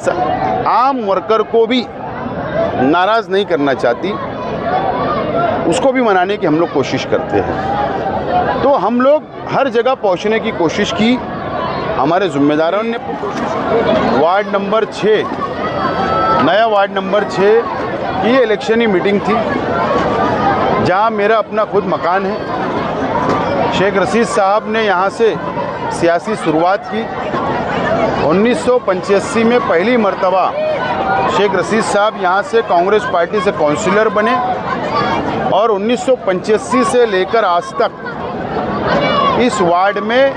आम वर्कर को भी नाराज़ नहीं करना चाहती, उसको भी मनाने की हम लोग कोशिश करते हैं। तो हम लोग हर जगह पहुंचने की कोशिश की, हमारे ज़िम्मेदारों ने। वार्ड नंबर 6, नया वार्ड नंबर 6 की इलेक्शनी मीटिंग थी, जहां मेरा अपना खुद मकान है। शेख रशीद साहब ने यहां से सियासी शुरुआत की। 1985 में पहली मर्तबा शेख रशीद साहब यहाँ से कांग्रेस पार्टी से काउंसिलर बने और 1985 से लेकर आज तक इस वार्ड में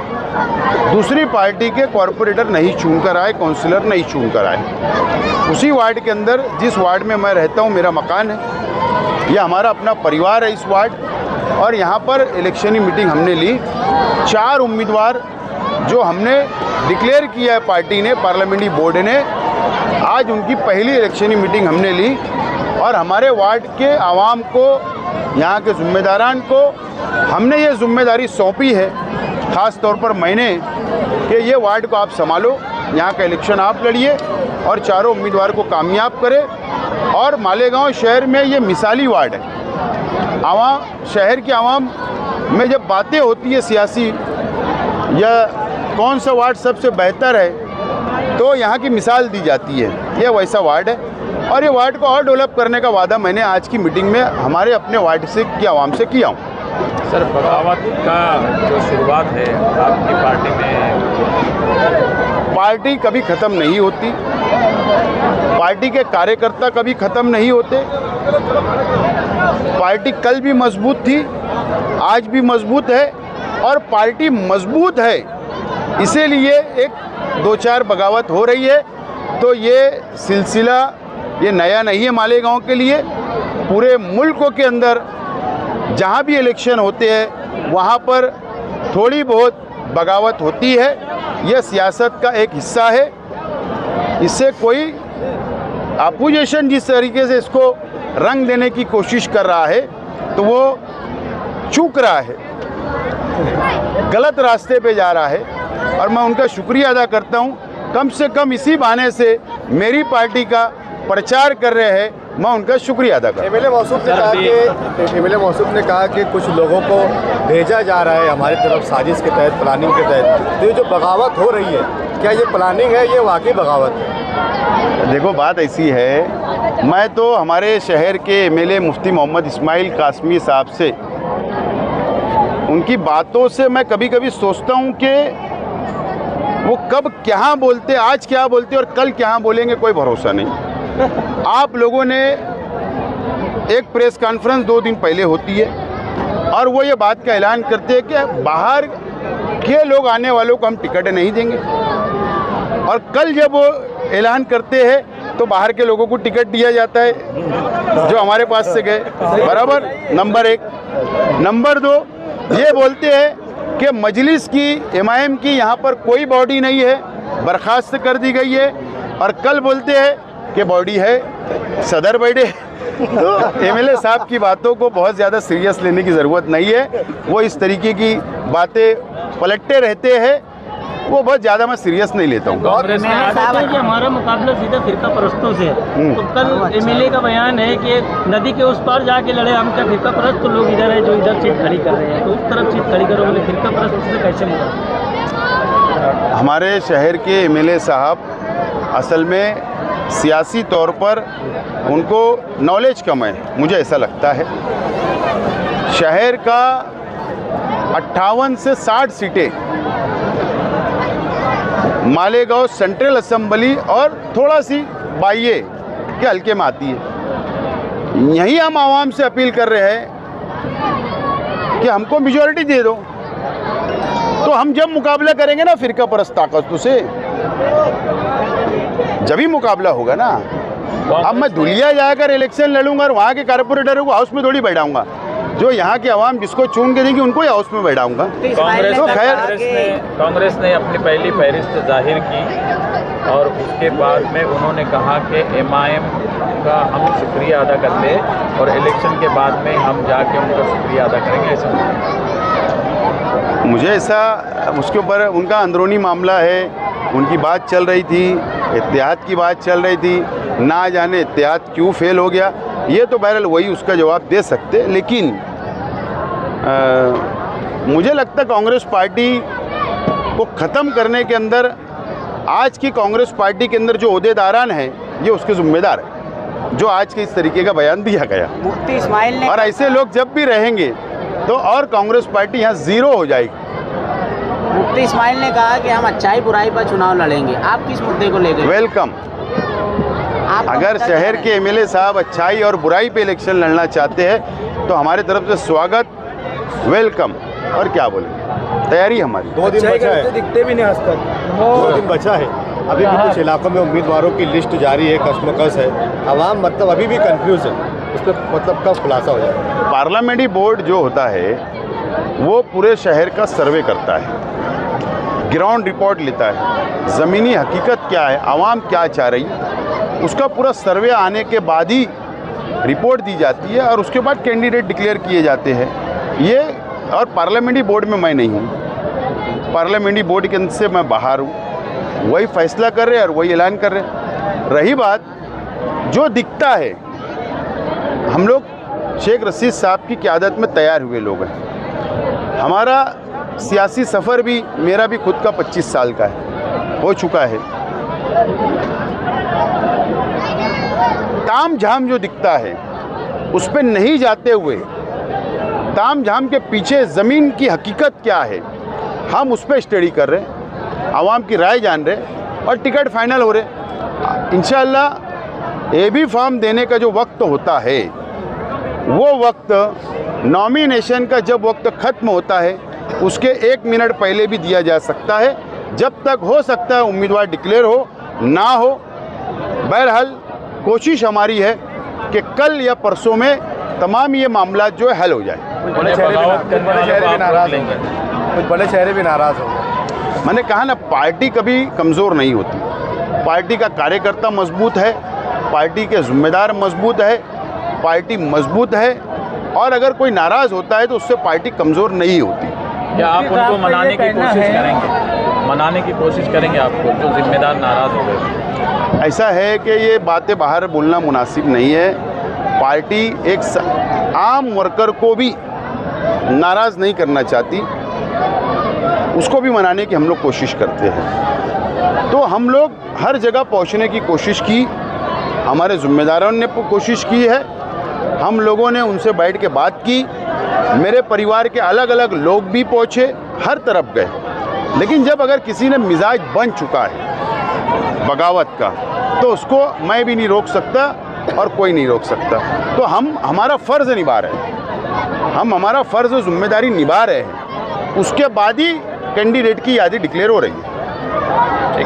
दूसरी पार्टी के कॉरपोरेटर नहीं चुनकर आए, काउंसिलर नहीं चुनकर आए। उसी वार्ड के अंदर, जिस वार्ड में मैं रहता हूँ, मेरा मकान है, यह हमारा अपना परिवार है इस वार्ड। और यहाँ पर इलेक्शनी मीटिंग हमने ली। 4 उम्मीदवार जो हमने डिक्लेयर किया है पार्टी ने, पार्लियामेंट्री बोर्ड ने, आज उनकी पहली इलेक्शनी मीटिंग हमने ली। और हमारे वार्ड के आवाम को, यहाँ के ज़िम्मेदारान को हमने ये जिम्मेदारी सौंपी है, ख़ास तौर पर मैंने, कि ये वार्ड को आप संभालो, यहाँ का इलेक्शन आप लड़िए और चारों उम्मीदवार को कामयाब करें। और मालेगांव शहर में ये मिसाली वार्ड है। शहर की आवाम में जब बातें होती है सियासी, या कौन सा वार्ड सबसे बेहतर है, तो यहाँ की मिसाल दी जाती है। ये वैसा वार्ड है और ये वार्ड को और डेवलप करने का वादा मैंने आज की मीटिंग में हमारे अपने वार्ड से की आवाम से किया हूँ। सर, बगावत का जो शुरुआत है आपकी पार्टी में, पार्टी कभी ख़त्म नहीं होती, पार्टी के कार्यकर्ता कभी ख़त्म नहीं होते। पार्टी कल भी मजबूत थी, आज भी मजबूत है और पार्टी मजबूत है, इसीलिए एक 2-4 बगावत हो रही है। तो ये सिलसिला ये नया नहीं है मालेगांव के लिए। पूरे मुल्क के अंदर जहाँ भी इलेक्शन होते हैं वहाँ पर थोड़ी बहुत बगावत होती है। यह सियासत का एक हिस्सा है। इससे कोई अपोजिशन जिस तरीके से इसको रंग देने की कोशिश कर रहा है, तो वो चूक रहा है, गलत रास्ते पे जा रहा है। और मैं उनका शुक्रिया अदा करता हूँ, कम से कम इसी बहाने से मेरी पार्टी का प्रचार कर रहे हैं, मैं उनका शुक्रिया अदा करता हूँ। एमएलए मौसूफ ने कहा कि कुछ लोगों को भेजा जा रहा है हमारी तरफ साजिश के तहत, प्लानिंग के तहत। तो ये जो बगावत हो रही है, क्या ये प्लानिंग है, ये वाकई बगावत है? देखो, बात ऐसी है, मैं तो हमारे शहर के एमएलए मुफ्ती मोहम्मद इस्माइल कासमी साहब से, उनकी बातों से मैं कभी कभी सोचता हूँ कि वो कब क्या बोलते, आज क्या बोलते और कल क्या बोलेंगे, कोई भरोसा नहीं। आप लोगों ने एक प्रेस कॉन्फ्रेंस 2 दिन पहले होती है और वो ये बात का ऐलान करते हैं कि बाहर के लोग आने वालों को हम टिकट नहीं देंगे। और कल जब वो ऐलान करते हैं तो बाहर के लोगों को टिकट दिया जाता है जो हमारे पास से गए, बराबर। नंबर 1। नंबर 2, ये बोलते हैं कि मजलिस की, एमआईएम की यहाँ पर कोई बॉडी नहीं है, बर्खास्त कर दी गई है। और कल बोलते हैं कि बॉडी है, सदर बैठे। तो एमएलए साहब की बातों को बहुत ज़्यादा सीरियस लेने की ज़रूरत नहीं है। वो इस तरीके की बातें पलटते रहते हैं, वो बहुत ज़्यादा मैं सीरियस नहीं लेता हूँ। कांग्रेस में कि हमारा मुकाबला सीधा फिरका परस्तों से है। तो कल एमएलए का बयान है कि नदी के उस पार जाके लड़े हम, क्या फिरका परस्त? तो लोग इधर है जो इधर सीट खड़ी कर रहे हैं, तो उस तरफ सीट खड़ी करो, बोले फिरका परस्त से कैसे मुकाबला? हमारे शहर के एमएलए साहब असल में सियासी तौर पर उनको नॉलेज कम है, मुझे ऐसा लगता है। शहर का 58 से 60 सीटें मालेगांव सेंट्रल असेंबली और थोड़ा सी बाइये के हल्के में आती है। यही हम आवाम से अपील कर रहे हैं कि हमको मेजॉरिटी दे दो, तो हम जब मुकाबला करेंगे ना फिरका परस्त ताकतों से, जब ही मुकाबला होगा ना। अब मैं धुलिया जाकर इलेक्शन लड़ूंगा और वहाँ के कारपोरेटरों को हाउस में थोड़ी बैठाऊंगा, जो यहाँ के अवाम जिसको चुन के देंगी उनको ही हाउस में बैठाऊंगा। तो कांग्रेस ने अपनी पहली फहरिस्त जाहिर की और उसके बाद में उन्होंने कहा कि एमआईएम का हम शुक्रिया अदा करते हैं और इलेक्शन के बाद में हम जाके उनका शुक्रिया अदा करेंगे। ऐसा मुझे ऐसा, उसके ऊपर उनका अंदरूनी मामला है, उनकी बात चल रही थी। इत्तेहाद की बात चल रही थी, ना जाने इत्तेहाद क्यों फेल हो गया, ये तो बहरहाल वही उसका जवाब दे सकते। लेकिन मुझे लगता है कांग्रेस पार्टी को ख़त्म करने के अंदर आज की कांग्रेस पार्टी के अंदर जो ओहदेदारान हैं ये उसके ज़िम्मेदार है, जो आज के इस तरीके का बयान दिया गया। मुफ्ती इस्माइल ने, और ऐसे लोग जब भी रहेंगे तो और कांग्रेस पार्टी यहाँ ज़ीरो हो जाएगी। मुफ्ती इस्माइल ने कहा कि हम अच्छाई बुराई पर चुनाव लड़ेंगे। आप किस मुद्दे को लेकर? वेलकम। अगर शहर के एमएलए साहब अच्छाई और बुराई पे इलेक्शन लड़ना चाहते हैं तो हमारे तरफ से स्वागत, वेलकम। और क्या बोले, तैयारी हमारी। 2 दिन बचा है, दिखते भी नहीं आज तक। 2 दिन बचा है, अभी भी कुछ इलाकों में उम्मीदवारों की लिस्ट जारी है, कशमकश है, आवाम मतलब अभी भी कंफ्यूज है, उस पर मतलब कब खुलासा हो जाए? पार्लियामेंट्री बोर्ड जो होता है वो पूरे शहर का सर्वे करता है, ग्राउंड रिपोर्ट लेता है, ज़मीनी हकीकत क्या है, आवाम क्या चाह रही है, उसका पूरा सर्वे आने के बाद ही रिपोर्ट दी जाती है और उसके बाद कैंडिडेट डिक्लेयर किए जाते हैं। ये और पार्लियामेंट्री बोर्ड में मैं नहीं हूँ, पार्लियामेंट्री बोर्ड के अंदर से मैं बाहर हूँ, वही फैसला कर रहे हैं और वही ऐलान कर रहे हैं। रही बात जो दिखता है, हम लोग शेख रशीद साहब की क़यादत में तैयार हुए लोग हैं। हमारा सियासी सफ़र भी, मेरा भी खुद का 25 साल का है, हो चुका है। ताम झाम जो दिखता है उस पर नहीं जाते हुए ताम झाम के पीछे ज़मीन की हकीकत क्या है हम उस पर स्टडी कर रहे हैं, आवाम की राय जान रहे हैं और टिकट फाइनल हो रहे। इंशाअल्लाह एबी फॉर्म देने का जो वक्त होता है वो वक्त नॉमिनेशन का जब वक्त ख़त्म होता है उसके 1 मिनट पहले भी दिया जा सकता है। जब तक हो सकता है उम्मीदवार डिक्लेयर हो ना हो। बहरहाल कोशिश हमारी है कि कल या परसों में तमाम ये मामला जो है हल हो जाए। कुछ बड़े चेहरे भी नाराज़ हो। मैंने कहा ना, पार्टी कभी कमज़ोर नहीं होती, पार्टी का कार्यकर्ता मजबूत है, पार्टी के ज़िम्मेदार मजबूत है, पार्टी मजबूत है और अगर कोई नाराज़ होता है तो उससे पार्टी कमज़ोर नहीं होती। क्या आप उनको मनाने की कोशिश करेंगे? मनाने की कोशिश करेंगे आपको जो जिम्मेदार नाराज़ हो गए? ऐसा है कि ये बातें बाहर बोलना मुनासिब नहीं है। पार्टी एक आम वर्कर को भी नाराज़ नहीं करना चाहती, उसको भी मनाने की हम लोग कोशिश करते हैं। तो हम लोग हर जगह पहुंचने की कोशिश की, हमारे ज़िम्मेदारों ने कोशिश की है, हम लोगों ने उनसे बैठ के बात की, मेरे परिवार के अलग अलग लोग भी पहुँचे, हर तरफ गए। लेकिन जब अगर किसी ने मिजाज बन चुका है बगावत का तो उसको मैं भी नहीं रोक सकता और कोई नहीं रोक सकता। तो हम हमारा फ़र्ज़ निभा रहे हैं, हम हमारा फ़र्ज़ और ज़िम्मेदारी निभा रहे हैं, उसके बाद ही कैंडिडेट की यादी डिक्लेयर हो रही है।